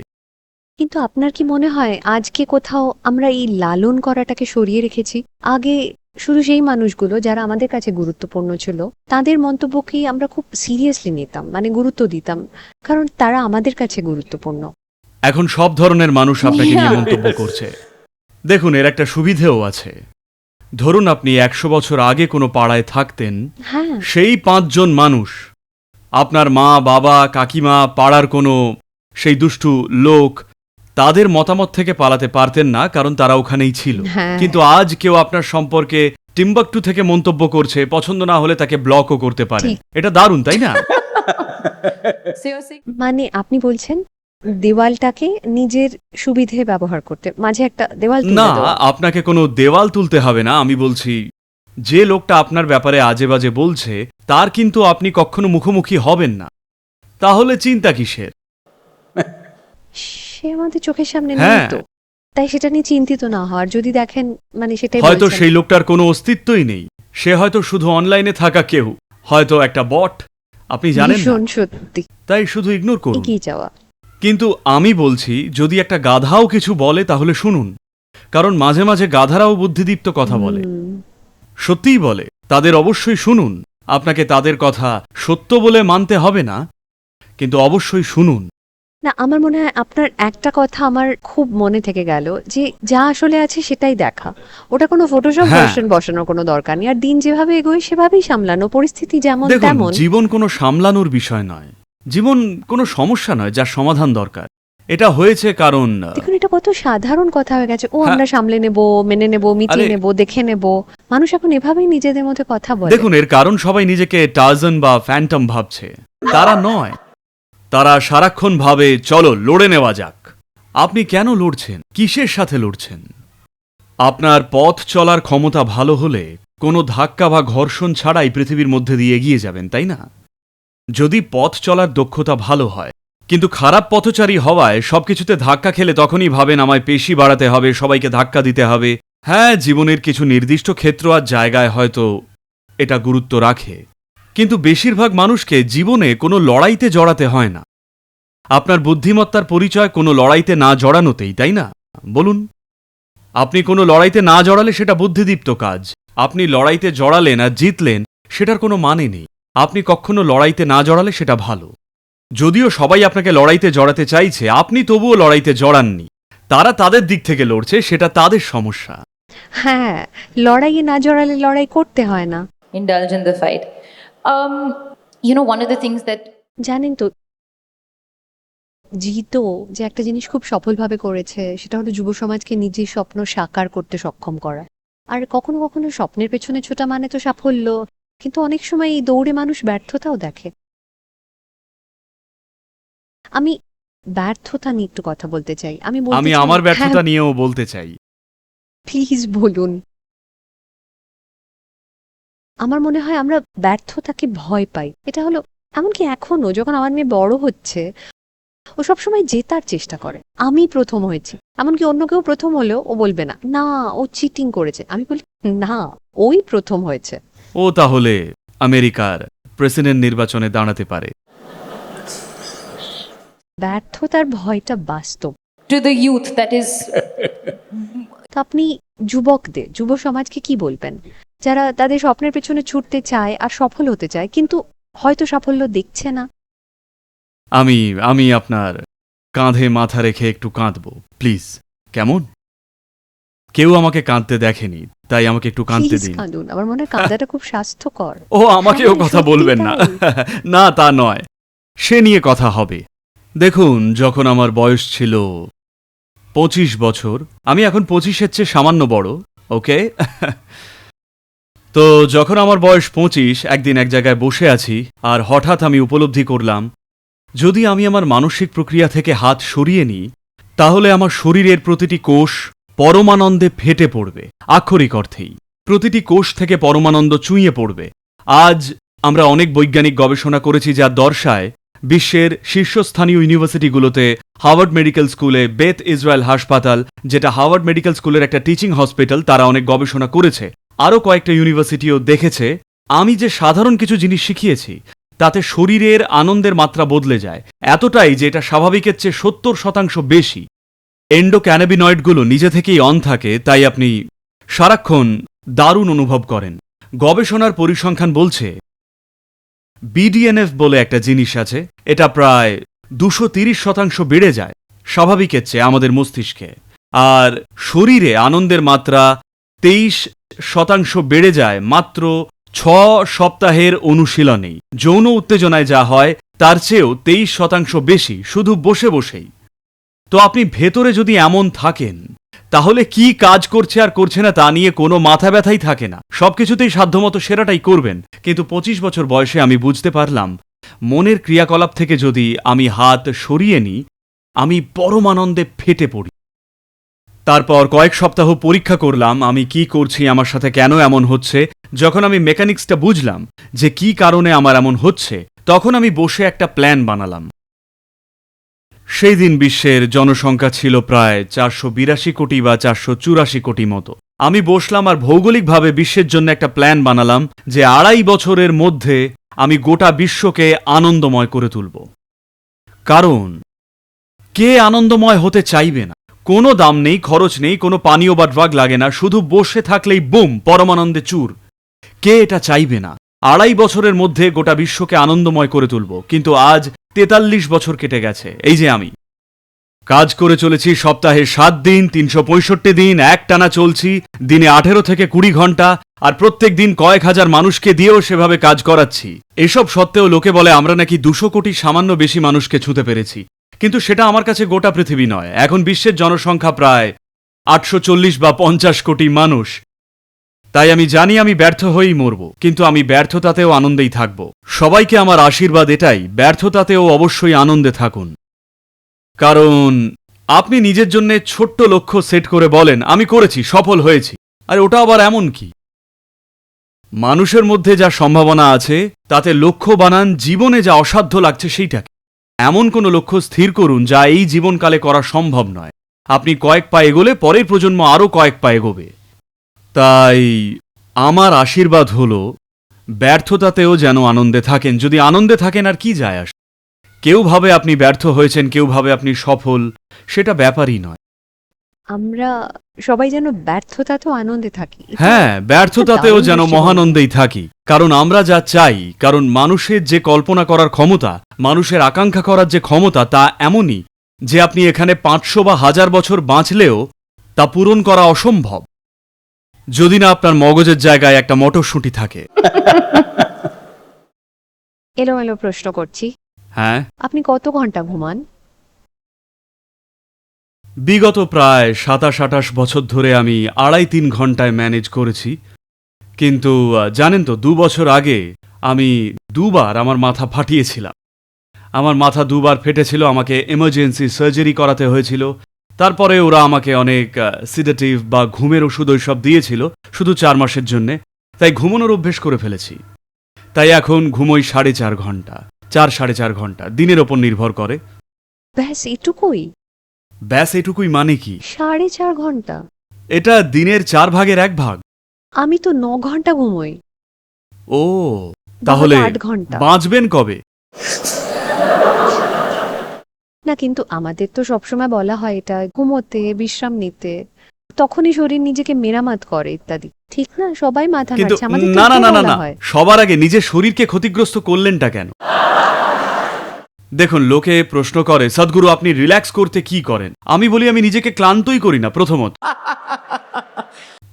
কিন্তু আপনার কি মনে হয় আজকে কোথাও আমরা এই লালন করাটাকে সরিয়ে রেখেছি? আগে শুধু সেই মানুষগুলো যারা আমাদের কাছে গুরুত্বপূর্ণ ছিল, তাদের মন্তব্যকেই আমরা খুব সিরিয়াসলি নিতাম, মানে গুরুত্ব দিতাম, কারণ তারা আমাদের কাছে গুরুত্বপূর্ণ। এখন সব ধরনের মানুষ আপনাকে নিয়ে Yeah. মন্তব্য করছে। দেখুন, এর একটা সুবিধেও আছে। ধরুন আপনি 100 বছর আগে কোনো পাড়ায় থাকতেন, হ্যাঁ, সেই 5 জন মানুষ, আপনার মা, বাবা, কাকিমা, পাড়ার কোনো সেই দুষ্টু লোক, তাদের মতামত থেকে পালাতে পারতেন না, কারণ তারা ওখানেই ছিল। হ্যাঁ। কিন্তু আজ কেউ আপনার সম্পর্কে টিম্বাকটু থেকে মন্তব্য করছে, পছন্দ না হলে তাকে ব্লকও করতে পারে। ঠিক। এটা দারুণ, তাই না? So you're saying মানে আপনি বলছেন দেওয়ালটাকে নিজের সুবিধে ব্যবহার করতে, মাঝে একটা দেওয়াল তুলে না, দেওয়া। আপনাকে কোনো দেওয়াল তুলতে হবে না। আমি বলছি, যে লোকটা আপনার ব্যাপারে আজে বাজে বলছে, তার কিন্তু আপনি কখনো মুখোমুখি হবেন না। তাহলে চিন্তা কিসের? সে আমাদের চোখের সামনে নেই হ্যাঁ। তো, তাই সেটা নিয়ে চিন্তিত না হওয়ার। যদি দেখেন মানে সেটাই হয়তো বলছেন। সেই লোকটার কোনো অস্তিত্বই নেই, সে হয়তো শুধু অনলাইনে থাকা কেউ, হয়তো একটা বট, আপনি জানেন না। ভীষণ সত্যি তাই শুধু ইগনোর করুন। এগিয়ে যাওয়া। কিন্তু আমি বলছি, যদি একটা গাধাও কিছু বলে তাহলে শুনুন, কারণ মাঝে মাঝে গাধারাও বুদ্ধিদীপ্ত কথা বলে, হুম। সত্যিই বলে। তাদের অবশ্যই শুনুন। আপনাকে তাদের কথা সত্য বলে মানতে হবে না, কিন্তু অবশ্যই শুনুন। না, আমার মনে হয় আপনার একটা কথা আমার খুব মনে থেকে গেল, যে যা আসলে আছে সেটাই দেখা। ওটা কোনো ফটোশপ হ্যাঁ। ভার্সন বসানোর কোনো দরকার নেই। আর দিন যেভাবে এগোয় সেভাবেই সামলানো, পরিস্থিতি যেমন দেখুন, তেমন। জীবন কোনো সামলানোর বিষয় নয়, জীবন কোনো সমস্যা নয় যার সমাধান দরকার। এটা হয়েছে কারণ দেখুন, এটা কত সাধারণ কথা হয়ে গেছে। হ্যাঁ। আমরা সামলে নেব, মেনে নেব, মিটিয়ে আরে- নেব, দেখে নেব। মানুষ এখন এভাবেই নিজেদের মধ্যে কথা বলে। দেখুন, এর কারণ সবাই নিজেকে টার্জন বা ফ্যান্টম ভাবছে। তারা নয়, তারা সারাক্ষণ ভাবে চলো লড়ে নেওয়া যাক। আপনি কেন লড়ছেন? কিসের সাথে লড়ছেন? আপনার পথ চলার ক্ষমতা ভালো হলে কোনো ধাক্কা বা ঘর্ষণ ছাড়াই পৃথিবীর মধ্যে দিয়ে এগিয়ে যাবেন, তাই না? যদি পথ চলার দক্ষতা ভালো হয়, কিন্তু খারাপ পথচারী হওয়ায় সবকিছুতে ধাক্কা খেলে তখনই ভাবেন আমায় পেশি বাড়াতে হবে, সবাইকে ধাক্কা দিতে হবে। হ্যাঁ, জীবনের কিছু নির্দিষ্ট ক্ষেত্র আর জায়গায় হয়তো এটা গুরুত্ব রাখে, কিন্তু বেশিরভাগ মানুষকে জীবনে কোনো লড়াইতে জড়াতে হয় না। আপনার বুদ্ধিমত্তার পরিচয় কোনো লড়াইতে না জড়ানোতেই, তাই না? বলুন, আপনি কোনো লড়াইতে না জড়ালে সেটা বুদ্ধিদীপ্ত কাজ। আপনি লড়াইতে জড়ালেন আর জিতলেন, সেটার কোনো মানে নেই। আপনি কখনো লড়াইতে না জড়ালে সেটা ভালো। যদিও সবাই আপনাকে লড়াইতে জড়াতে চাইছে, আপনি তবুও লড়াইতে জড়াননি। তারা তাদের দিক থেকে লড়ছে, সেটা তাদের সমস্যা। হ্যাঁ, লড়াইয়ে না জড়ালে লড়াই করতে হয় না। indulge in the fight? One of the things that জানেন তো, জিতো যে একটা জিনিস খুব সফলভাবে করেছে, সেটা হলো যুব সমাজকে নিজের স্বপ্ন সাকার করতে সক্ষম করা। আর কখনো কখনো স্বপ্নের পেছনে ছোটা মানে তো সাফল্য, কিন্তু অনেক সময় এই দৌড়ে মানুষ ব্যর্থতাও দেখে। আমি ব্যর্থতা নিয়ে একটু কথা বলতে চাই। আমি আমার ব্যর্থতা নিয়েও বলতে চাই। প্লিজ বলুন। আমার মনে হয় আমরা ব্যর্থতাকে ভয় পাই। এটা হলো, এমনকি এখনো যখন আমার মেয়ে বড় হচ্ছে, ও সবসময় জেতার চেষ্টা করে। আমি প্রথম হয়েছি, এমনকি অন্য কেউ প্রথম হলেও ও বলবে না, না ও চিটিং করেছে। আমি বলি না, ওই প্রথম হয়েছে। ও তাহলে আমেরিকার প্রেসিডেন্ট নির্বাচনে দাঁড়াতে পারে। ব্যর্থতার ভয়টা বাস্তব। to the youth that is তো আপনি যুবকদের, যুব সমাজকে কি বলবেন, যারা তাদের স্বপ্নের পেছনে ছুটতে চায় আর সফল হতে চায়, কিন্তু হয়তো সাফল্য দেখছে না? আমি আপনার কাঁধে মাথা রেখে একটু কাঁদব প্লিজ, কেমন? কেউ আমাকে কাঁদতে দেখেনি, তাই আমাকে একটু কাঁদতে প্লিজ দিন। কাঁদুন, আমার মনে হয় কাঁদাটা খুব স্বাস্থ্যকর। ও আমাকেও হ্যাঁ, কথা সত্যি বলবেন না। তাই। না তা নয়, সে নিয়ে কথা হবে। দেখুন, যখন আমার বয়স ছিল 25 বছর, আমি এখন 25-এর চেয়ে সামান্য বড়, ওকে? তো যখন আমার বয়স 25, একদিন এক জায়গায় বসে আছি আর হঠাৎ আমি উপলব্ধি করলাম, যদি আমি আমার মানসিক প্রক্রিয়া থেকে হাত সরিয়ে নিই, তাহলে আমার শরীরের প্রতিটি কোষ পরমানন্দে ফেটে পড়বে, আক্ষরিক অর্থেই। প্রতিটি কোষ থেকে পরমানন্দ চুইয়ে পড়বে। আজ আমরা অনেক বৈজ্ঞানিক গবেষণা করেছি যা দর্শায় বিশ্বের শীর্ষস্থানীয় ইউনিভার্সিটিগুলোতে, হার্ভার্ড মেডিকেল স্কুলে, বেথ ইসরায়েল হাসপাতাল, যেটা হার্ভার্ড মেডিকেল স্কুলের একটা টিচিং হসপিটাল, তারা অনেক গবেষণা করেছে। আরও কয়েকটা ইউনিভার্সিটিও দেখেছে আমি যে সাধারণ কিছু জিনিস শিখিয়েছি তাতে শরীরের আনন্দের মাত্রা বদলে যায়, এতটাই যে এটা স্বাভাবিকের চেয়ে 70% বেশি। এন্ডোক্যানাবিনয়েডগুলো নিজে থেকেই অন থাকে, তাই আপনি সারাক্ষণ দারুণ অনুভব করেন। গবেষণার পরিসংখ্যান বলছে BDNF বলে একটা জিনিস আছে, এটা প্রায় 230% বেড়ে যায় স্বাভাবিকের চেয়ে আমাদের মস্তিষ্কে। আর শরীরে আনন্দের মাত্রা 23% বেড়ে যায় মাত্র 6 সপ্তাহের অনুশীলনেই। যৌন উত্তেজনায় যা হয় তার চেয়েও 23% বেশি, শুধু বসে বসেই। তো আপনি ভেতরে যদি এমন থাকেন, তাহলে কি কাজ করছে আর করছে না তা নিয়ে কোনো মাথা ব্যথাই থাকে না, সবকিছুতেই সাধ্যমতো সেরাটাই করবেন। কিন্তু 25 বছর বয়সে আমি বুঝতে পারলাম, মনের ক্রিয়াকলাপ থেকে যদি আমি হাত সরিয়ে নিই, আমি পরমানন্দে ফেটে পড়ি। তারপর কয়েক সপ্তাহ পরীক্ষা করলাম আমি কি করছি, আমার সাথে কেন এমন হচ্ছে। যখন আমি মেকানিক্সটা বুঝলাম যে কি কারণে আমার এমন হচ্ছে, তখন আমি বসে একটা প্ল্যান বানালাম। সেই দিন বিশ্বের জনসংখ্যা ছিল প্রায় 482 কোটি বা 484 কোটি মতো। আমি বসলাম আর ভৌগোলিকভাবে বিশ্বের জন্য একটা প্ল্যান বানালাম যে 2.5 বছরের মধ্যে আমি গোটা বিশ্বকে আনন্দময় করে তুলব। কারণ কে আনন্দময় হতে চাইবে না? কোনো দাম নেই, খরচ নেই, কোনো পানীয় বা ড্রাগ লাগে না, শুধু বসে থাকলেই বুম, পরমানন্দে চুর। কে এটা চাইবে না? 2.5 বছরের মধ্যে গোটা বিশ্বকে আনন্দময় করে তুলব। কিন্তু আজ 43 বছর কেটে গেছে, এই যে আমি কাজ করে চলেছি সপ্তাহে 7 দিন, 365 দিন একটানা চলছি, দিনে 18 থেকে 20 ঘন্টা, আর প্রত্যেক দিন কয়েক হাজার মানুষকে দিয়েও সেভাবে কাজ করাচ্ছি। এসব সত্ত্বেও লোকে বলে আমরা নাকি 200 কোটি সামান্য বেশি মানুষকে ছুঁতে পেরেছি। কিন্তু সেটা আমার কাছে গোটা পৃথিবী নয়। এখন বিশ্বের জনসংখ্যা প্রায় 840 বা 50 কোটি মানুষ। তাই আমি জানি আমি ব্যর্থ হয়েই মরব, কিন্তু আমি ব্যর্থতাতেও আনন্দেই থাকব। সবাইকে আমার আশীর্বাদ এটাই, ব্যর্থতাতেও অবশ্যই আনন্দে থাকুন। কারণ আপনি নিজের জন্য ছোট্ট লক্ষ্য সেট করে বলেন আমি করেছি, সফল হয়েছি, আর ওটা আবার এমন কি? মানুষের মধ্যে যা সম্ভাবনা আছে তাতে লক্ষ্য বানান জীবনে যা অসাধ্য লাগছে সেইটাকে। এমন কোনো লক্ষ্য স্থির করুন যা এই জীবনকালে করা সম্ভব নয়। আপনি কয়েক পা এগোলে পরের প্রজন্ম আরও কয়েক পা এগোবে। তাই আমার আশীর্বাদ হল ব্যর্থতাতেও যেন আনন্দে থাকেন। যদি আনন্দে থাকেন আর কি যায় আসে? কেউ ভাবে আপনি ব্যর্থ হয়েছেন, কেউ ভাবে আপনি সফল, সেটা ব্যাপারই নয়। আমরা সবাই যেন ব্যর্থতাতেও আনন্দে থাকি। হ্যাঁ, ব্যর্থতাতেও দারুণ যেন দৃষ্টিভঙ্গি। মহানন্দেই থাকি। কারণ আমরা যা চাই, কারণ মানুষের যে কল্পনা করার ক্ষমতা, মানুষের আকাঙ্ক্ষা করার যে ক্ষমতা, তা এমনই যে আপনি এখানে 500 বা 1000 বছর বাঁচলেও তা পূরণ করা অসম্ভব, যদি না আপনার মগজের জায়গায় একটা মটরশুঁটি থাকে। এলোমেলো প্রশ্ন করছি, হ্যাঁ, আপনি কত ঘন্টা ঘুমান? বিগত প্রায় 27-28 বছর ধরে আমি 2.5-3 ঘন্টায় ম্যানেজ করেছি। কিন্তু জানেন তো, 2 বছর আগে আমি 2 বার আমার মাথা ফাটিয়েছিলাম। আমার মাথা 2 বার ফেটেছিল, আমাকে এমার্জেন্সি সার্জারি করাতে হয়েছিল। তারপরে ওরা আমাকে অনেক সিডেটিভ বা ঘুমের ওষুধ ওইসব দিয়েছিল, শুধু 4 মাসের জন্যে। তাই ঘুমানোর অভ্যেস করে ফেলেছি। তাই এখন ঘুমোই 4.5 ঘন্টা, 4-4.5 ঘন্টা, দিনের ওপর নির্ভর করে। ব্যাস এটুকুই? ব্যাস এটুকুই মানে কি? 4.5 ঘন্টা? এটা দিনের 4 ভাগের 1 ভাগ। আমি তো 9 ঘন্টা ঘুমোই। ও, তাহলে 8 ঘন্টা। বাঁচবেন কবে? না, কিন্তু আমাদের তো সবসময় বলা হয় এটা ঘুমোতে, বিশ্রাম নিতে, তখনই শরীর নিজেকে মেরামত করে ইত্যাদি, ঠিক না? সবাই মাথা কিন্তু নাড়ছে, আমাদের তো না না এটাই না না বলা না, হয়। সবার আগে নিজের শরীরকে ক্ষতিগ্রস্ত করলেনটা কেন? দেখুন, লোকে প্রশ্ন করে, সদ্গুরু আপনি রিল্যাক্স করতে কি করেন? আমি বলি আমি নিজেকে ক্লান্তই করি না। প্রথমত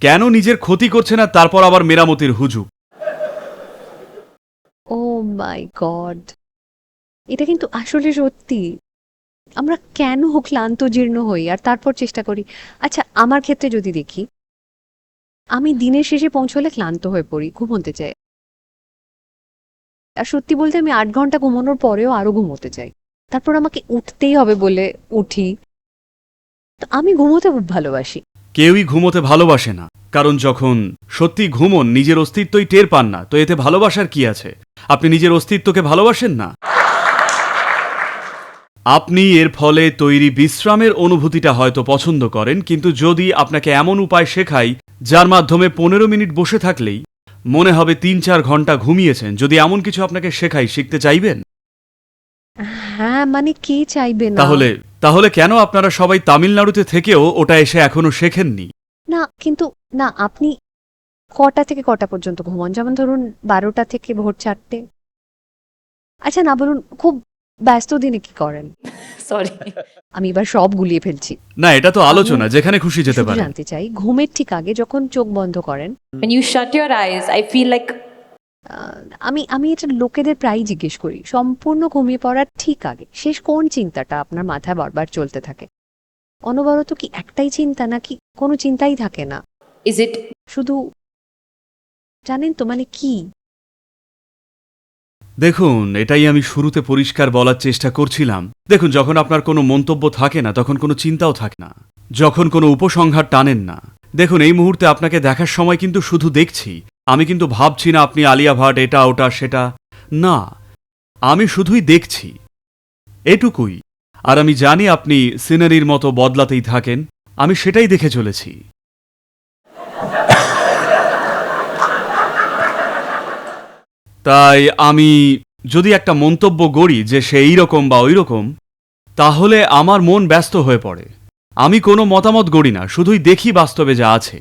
কেন নিজের ক্ষতি করছে না, তারপর আবার মেরামতির হুজুগ। ও মাই গড, এটা কিন্তু আসলে সত্যি। আমরা কেন ক্লান্ত জীর্ণ হই আর তারপর চেষ্টা করি। আচ্ছা, আমার ক্ষেত্রে যদি দেখি, আমি দিনের শেষে পৌঁছলে ক্লান্ত হয়ে পড়ি, ঘুমোতে চাই। আর সত্যি বলতে আমি 8 ঘন্টা ঘুমানোর পরেও আরো ঘুমোতে চাই। তারপর আমাকে উঠতেই হবে বলে উঠি। তো আমি ঘুমোতে খুব ভালোবাসি। কেউই ঘুমোতে ভালোবাসে না, কারণ যখন সত্যি ঘুমোন নিজের অস্তিত্বই টের পান না, তো এতে ভালোবাসার কি আছে? আপনি নিজের অস্তিত্বকে ভালোবাসেন না। আপনি এর ফলে তৈরি বিশ্রামের অনুভূতিটা হয়তো পছন্দ করেন, কিন্তু যদি আপনাকে এমন উপায় শেখাই যার মাধ্যমে 15 মিনিট বসে থাকলেই মনে হবে 3-4 ঘন্টা ঘুমিয়েছেন, যদি এমন কিছু আপনাকে শেখাই, শিখতে চাইবেন? হ্যাঁ, মানে কে চাইবে না? তাহলে কেন আপনারা সবাই তামিলনাড়ুতে থেকেও ওটা এসে এখনো শেখেননি? না, কিন্তু না, আপনি কটা থেকে কটা পর্যন্ত ঘুমান? যেমন ধরুন 12টা থেকে ভোর 4টে। আচ্ছা, না বলুন, খুব ব্যস্ত দিনে কি করেন? Sorry. আমি এবার সব গুলিয়ে ফেলছি। না, এটা তো আলোচনা, যেখানে খুশি যেতে শুধু পারে। জানতে চাই, ঘুমের ঠিক আগে যখন চোখ বন্ধ করেন, When you shut your eyes, I feel like আমি এটা লোকেদের প্রায়ই জিজ্ঞেস করি, সম্পূর্ণ ঘুমিয়ে পড়ার ঠিক আগে শেষ কোন চিন্তাটা আপনার মাথায় বারবার চলতে থাকে? অনবরত কি একটাই চিন্তা, নাকি কোনো চিন্তাই থাকে না? is it শুধু জানেন তো মানে কি? দেখুন, এটাই আমি শুরুতে পরিষ্কার বলার চেষ্টা করছিলাম। দেখুন, যখন আপনার কোনো মন্তব্য থাকে না, তখন কোনো চিন্তাও থাকে না, যখন কোনো উপসংহার টানেন না। দেখুন, এই মুহূর্তে আপনাকে দেখার সময় কিন্তু শুধু দেখছি, আমি কিন্তু ভাবছি না আপনি আলিয়া ভাট, এটা ওটা সেটা, না, আমি শুধুই দেখছি, এটুকুই। আর আমি জানি আপনি সিনারির মতো বদলাতেই থাকেন, আমি সেটাই দেখে চলেছি। তাই আমি যদি একটা মন্তব্য গড়ি যে সে এইরকম বা ওই রকম, তাহলে আমার মন ব্যস্ত হয়ে পড়ে। আমি কোনো মতামত গড়ি না, শুধুই দেখি বাস্তবে যা আছে।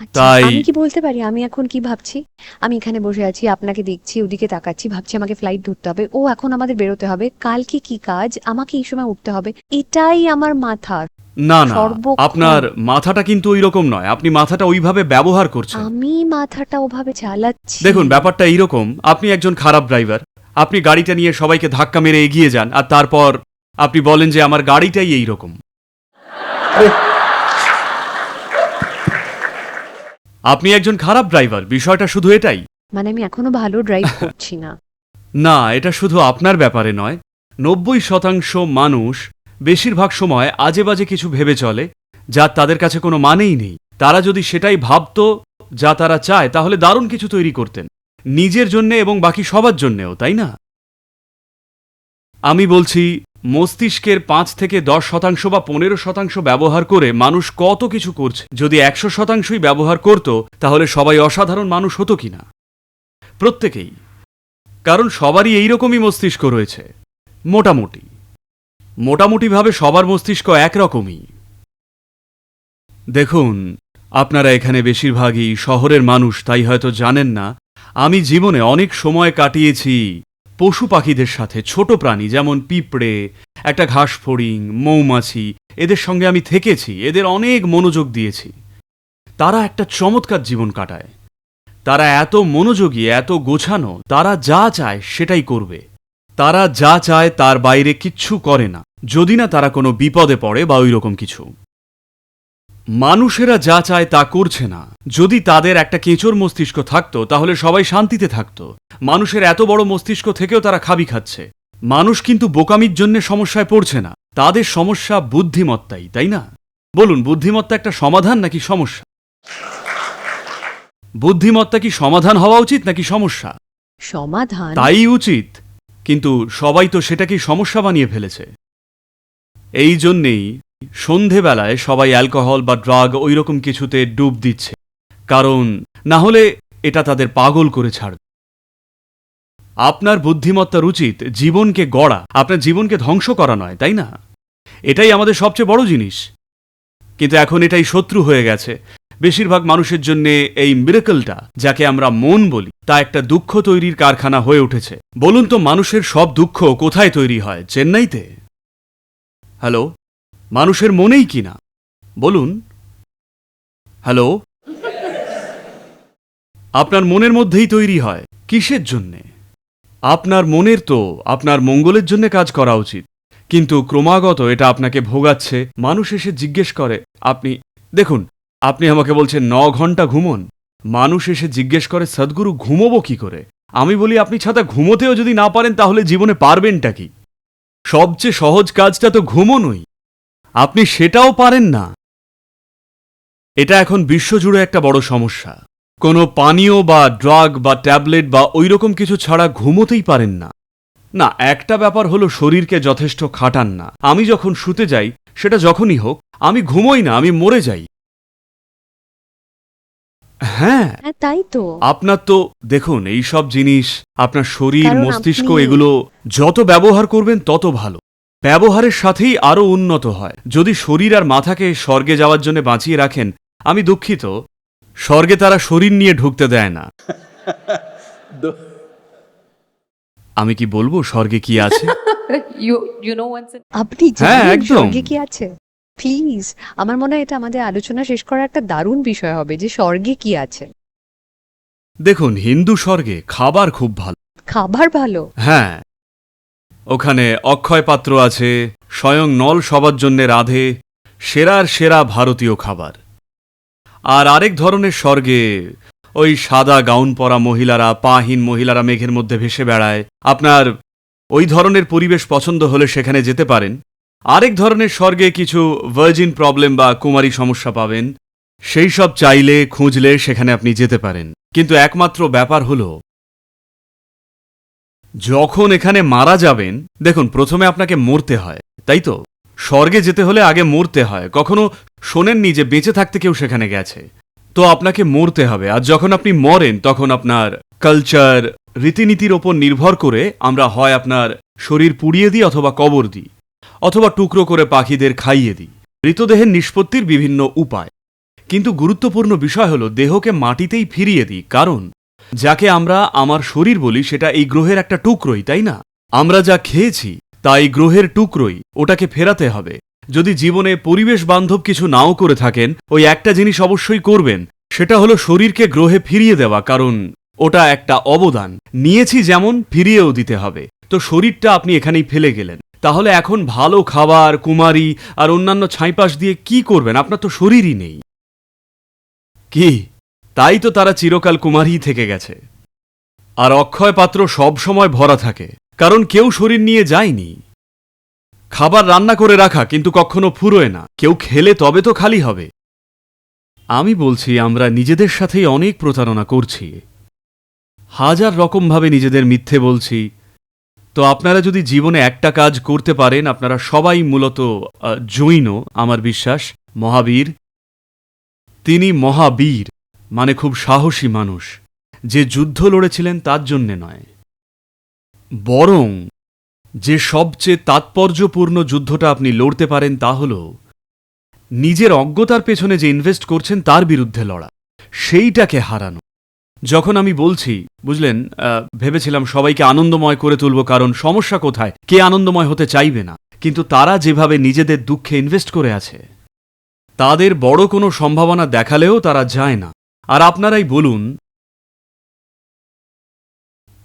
আচ্ছা, তাই- আমি কি বলতে পারি আমি এখন কি ভাবছি? আমি এখানে বসে আছি, আপনাকে দেখছি, ওদিকে তাকাচ্ছি, ভাবছি আমাকে ফ্লাইট ধরতে হবে, ও এখন আমাদের বেরোতে হবে, কালকে কি কাজ, আমাকে এই সময় উঠতে হবে। এটাই আমার মাথা। না না, সর্বক্ষণ। আপনার মাথাটা কিন্তু ওই রকম নয়, আপনি মাথাটা ওইভাবে ব্যবহার করছেন। আমি মাথাটা ওভাবে চালাচ্ছি। দেখুন, ব্যাপারটা এইরকম, আপনি একজন খারাপ ড্রাইভার, আপনি গাড়িটা নিয়ে সবাইকে ধাক্কা মেরে এগিয়ে যান, আর তারপর আপনি বলেন যে আমার গাড়িটাই এইরকম। আপনি একজন খারাপ ড্রাইভার, বিষয়টা শুধু এটাই। মানে আমি এখনো ভালো ড্রাইভ করছি না? না, এটা শুধু আপনার ব্যাপারে নয়, 90% মানুষ বেশিরভাগ সময় আজে বাজে কিছু ভেবে চলে, যা তাদের কাছে কোনো মানেই নেই। তারা যদি সেটাই ভাবত যা তারা চায়, তাহলে দারুণ কিছু তৈরি করতেন, নিজের জন্যে এবং বাকি সবার জন্যেও, তাই না? আমি বলছি, মস্তিষ্কের 5 থেকে 10% বা 15% ব্যবহার করে মানুষ কত কিছু করছে। যদি 100%ই ব্যবহার করত, তাহলে সবাই অসাধারণ মানুষ হতো কিনা? প্রত্যেকেই। কারণ সবারই এইরকমই মস্তিষ্ক রয়েছে, মোটামুটিভাবে সবার মস্তিষ্ক একরকমই। দেখুন, আপনারা এখানে বেশিরভাগই শহরের মানুষ, তাই হয়তো জানেন না, আমি জীবনে অনেক সময় কাটিয়েছি পশু পাখিদের সাথে। ছোট প্রাণী যেমন পিঁপড়ে, একটা ঘাস ফড়িং, মৌমাছি, এদের সঙ্গে আমি থেকেছি, এদের অনেক মনোযোগ দিয়েছি। তারা একটা চমৎকার জীবন কাটায়। তারা এত মনোযোগী, এত গোছানো, তারা যা চায় সেটাই করবে। তারা যা চায় তার বাইরে কিচ্ছু করে না, যদি না তারা কোনো বিপদে পড়ে বা ওই রকম কিছু। মানুষেরা যা চায় তা করছে না। যদি তাদের একটা কেঁচোর মস্তিষ্ক থাকতো, তাহলে সবাই শান্তিতে থাকতো। মানুষের এত বড় মস্তিষ্ক থেকেও তারা খাবি খাচ্ছে। মানুষ কিন্তু বোকামির জন্য সমস্যায় পড়ছে না, তাদের সমস্যা বুদ্ধিমত্তাই, তাই না? বলুন, বুদ্ধিমত্তা একটা সমাধান নাকি সমস্যা? বুদ্ধিমত্তা কি সমাধান হওয়া উচিত নাকি সমস্যা? সমাধান। তাই উচিত, কিন্তু সবাই তো সেটাকেই সমস্যা বানিয়ে ফেলেছে। এই জন্যেই সন্ধেবেলায় সবাই অ্যালকোহল বা ড্রাগ ওই রকম কিছুতে ডুব দিচ্ছে, কারণ না হলে এটা তাদের পাগল করে ছাড়বে। আপনার বুদ্ধিমত্তার উচিত জীবনকে গড়া, আপনার জীবনকে ধ্বংস করা নয়, তাই না? এটাই আমাদের সবচেয়ে বড় জিনিস। কিন্তু এখন এটাই শত্রু হয়ে গেছে। বেশিরভাগ মানুষের জন্য এই মিরাকলটা, যাকে আমরা মন বলি, তা একটা দুঃখ তৈরির কারখানা হয়ে উঠেছে। বলুন তো, মানুষের সব দুঃখ কোথায় তৈরি হয়? চেন্নাইতে? হ্যালো, মানুষের মনেই কি না? বলুন। হ্যালো, আপনার মনের মধ্যেই তৈরি হয়। কিসের জন্যে? আপনার মনের তো আপনার মঙ্গলের জন্য কাজ করা উচিত, কিন্তু ক্রমাগত এটা আপনাকে ভোগাচ্ছে। মানুষ এসে জিজ্ঞেস করে, আপনি দেখুন, আপনি আমাকে বলছেন 9 ঘন্টা ঘুমোন। মানুষ এসে জিজ্ঞেস করে, সদ্গুরু ঘুমোবো কি করে? আমি বলি, আপনি ছাতা ঘুমোতেও যদি না পারেন তাহলে জীবনে পারবেনটা কি? সবচেয়ে সহজ কাজটা তো ঘুমোনোই, আপনি সেটাও পারেন না। এটা এখন বিশ্বজুড়ে একটা বড় সমস্যা। কোনো পানীয় বা ড্রাগ বা ট্যাবলেট বা ওইরকম কিছু ছাড়া ঘুমোতেই পারেন না। না, একটা ব্যাপার হলো শরীরকে যথেষ্ট খাটান না। আমি যখন শুতে যাই, সেটা যখনই হোক, আমি ঘুমোই না, আমি মরে যাই। হ্যাঁ, হ্যাঁ, তাই তো। আপনার তো দেখুন, এই সব জিনিস, আপনার শরীর, কারণ মস্তিষ্ক, আপনি- এগুলো যত ব্যবহার করবেন তত ভালো। ব্যবহারের সাথেই আরো উন্নত হয়। যদি শরীর আর মাথাকে স্বর্গে যাওয়ার জন্য বাঁচিয়ে রাখেন, আমি দুঃখিত, স্বর্গে তারা শরীর নিয়ে ঢুকতে দেয় না। আমি কি বলবো স্বর্গে কি আছে? You know what's in আপনি হ্যাঁ, জানেন একদম। স্বর্গে কি আছে? প্লিজ, আমার মনে হয় এটা আমাদের আলোচনা শেষ করার একটা দারুণ বিষয় হবে, যে স্বর্গে কি আছে। দেখুন, হিন্দু স্বর্গে খাবার খুব ভালো। খাবার ভালো? হ্যাঁ, ওখানে অক্ষয় পাত্র আছে, স্বয়ং নল সবার জন্যে রাধে, সেরার সেরা ভারতীয় খাবার। আর আরেক ধরনের স্বর্গে ওই সাদা গাউন পরা মহিলারা, পাহীন মহিলারা মেঘের মধ্যে ভেসে বেড়ায়। আপনার ওই ধরনের পরিবেশ পছন্দ হলে সেখানে যেতে পারেন। আরেক ধরনের স্বর্গে কিছু ভার্জিন প্রবলেম বা কুমারী সমস্যা পাবেন, সেই সব চাইলে খুঁজলে সেখানে আপনি যেতে পারেন। কিন্তু একমাত্র ব্যাপার হলো, যখন এখানে মারা যাবেন, দেখুন, প্রথমে আপনাকে মরতে হয়, তাই তো? স্বর্গে যেতে হলে আগে মরতে হয়। কখনো শোনেননি যে বেঁচে থাকতে কেউ সেখানে গেছে? তো আপনাকে মরতে হবে। আর যখন আপনি মরেন, তখন আপনার কালচার, রীতিনীতির ওপর নির্ভর করে আমরা হয় আপনার শরীর পুড়িয়ে দিই, অথবা কবর দিই, অথবা টুকরো করে পাখিদের খাইয়ে দিই। মৃতদেহের নিষ্পত্তির বিভিন্ন উপায়। কিন্তু গুরুত্বপূর্ণ বিষয় হলো, দেহকে মাটিতেই ফিরিয়ে দিই, কারণ যাকে আমরা আমার শরীর বলি, সেটা এই গ্রহের একটা টুকরোই, তাই না? আমরা যা খেয়েছি তা এই গ্রহের টুকরোই, ওটাকে ফেরাতে হবে। যদি জীবনে পরিবেশ বান্ধব কিছু নাও করে থাকেন, ওই একটা জিনিস অবশ্যই করবেন, সেটা হলো শরীরকে গ্রহে ফিরিয়ে দেওয়া, কারণ ওটা একটা অবদান। নিয়েছি যেমন, ফিরিয়েও দিতে হবে। তো শরীরটা আপনি এখানেই ফেলে গেলেন, তাহলে এখন ভালো খাবার, কুমারী আর অন্যান্য ছাইপাশ দিয়ে কি করবেন? আপনার তো শরীরই নেই। কি? তাই তো তারা চিরকাল কুমারীই থেকে গেছে। আর অক্ষয় পাত্র সব সময় ভরা থাকে, কারণ কেউ শরীর নিয়ে যায়নি। খাবার রান্না করে রাখা, কিন্তু কখনো ফুরোয় না। কেউ খেলে তবে তো খালি হবে। আমি বলছি, আমরা নিজেদের সাথেই অনেক প্রতারণা করছি। হাজার রকমভাবে নিজেদের মিথ্যে বলছি। তো আপনারা যদি জীবনে একটা কাজ করতে পারেন, আপনারা সবাই মূলত জৈন, আমার বিশ্বাস, মহাবীর। তিনি মহাবীর, মানে খুব সাহসী মানুষ, যে যুদ্ধ লড়েছিলেন তার জন্যে নয়, বরং যে সবচেয়ে তাৎপর্যপূর্ণ যুদ্ধটা আপনি লড়তে পারেন তা হল নিজের অজ্ঞতার পেছনে যে ইনভেস্ট করছেন তার বিরুদ্ধে লড়া, সেইটাকে হারানো। যখন আমি বলছি, বুঝলেন, ভেবেছিলাম সবাইকে আনন্দময় করে তুলব, কারণ সমস্যা কোথায়? কে আনন্দময় হতে চাইবে না? কিন্তু তারা যেভাবে নিজেদের দুঃখে ইনভেস্ট করে আছে, তাদের বড় কোনো সম্ভাবনা দেখালেও তারা যায় না। আর আপনারাই বলুন,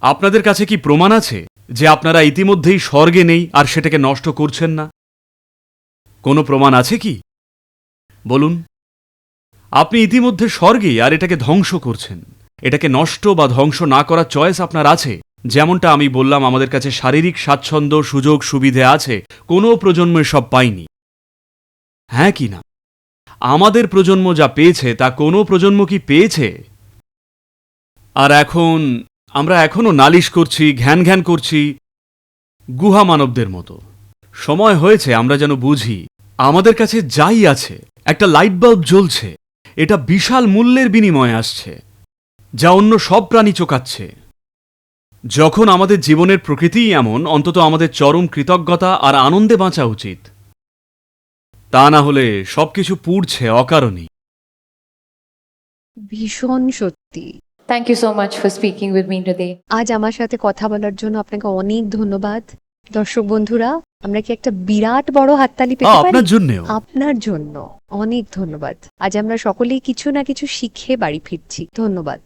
আপনাদের কাছে কি প্রমাণ আছে যে আপনারা ইতিমধ্যেই স্বর্গে নেই আর সেটাকে নষ্ট করছেন না? কোনো প্রমাণ আছে কি? বলুন। আপনি ইতিমধ্যে স্বর্গেই, আর এটাকে ধ্বংস করছেন। এটাকে নষ্ট বা ধ্বংস না করার চয়েস আপনার আছে। যেমনটা আমি বললাম, আমাদের কাছে শারীরিক স্বাচ্ছন্দ্য, সুযোগ সুবিধে আছে, কোনো প্রজন্ম সব পায়নি। হ্যাঁ কি না? আমাদের প্রজন্ম যা পেয়েছে তা কোনো প্রজন্ম কি পেয়েছে? আর এখন আমরা এখনো নালিশ করছি, ঘ্যান ঘ্যান করছি, গুহা মানবদের মতো। সময় হয়েছে আমরা যেন বুঝি, আমাদের কাছে যাই আছে, একটা লাইট বাল্ব জ্বলছে, এটা বিশাল মূল্যের বিনিময়ে আসছে, যা অন্য সব প্রাণী চোকাচ্ছে। যখন আমাদের জীবনের প্রকৃতিই এমন, অন্তত আমাদের চরম কৃতজ্ঞতা আর আনন্দে বাঁচা উচিত। তা না হলে সবকিছু পুড়ছে অকারণেই। ভীষণ সত্যি। Thank you so much for speaking with me today. আজ আমার সাথে কথা বলার জন্য আপনাকে অনেক ধন্যবাদ। দর্শক বন্ধুরা, আমরা কি একটা বিরাট বড় হাততালি পেতে পারি? আপনার জন্যেও। আপনার জন্য অনেক ধন্যবাদ। আজ আমরা সকলেই কিছু না কিছু শিখে বাড়ি ফিরছি। ধন্যবাদ।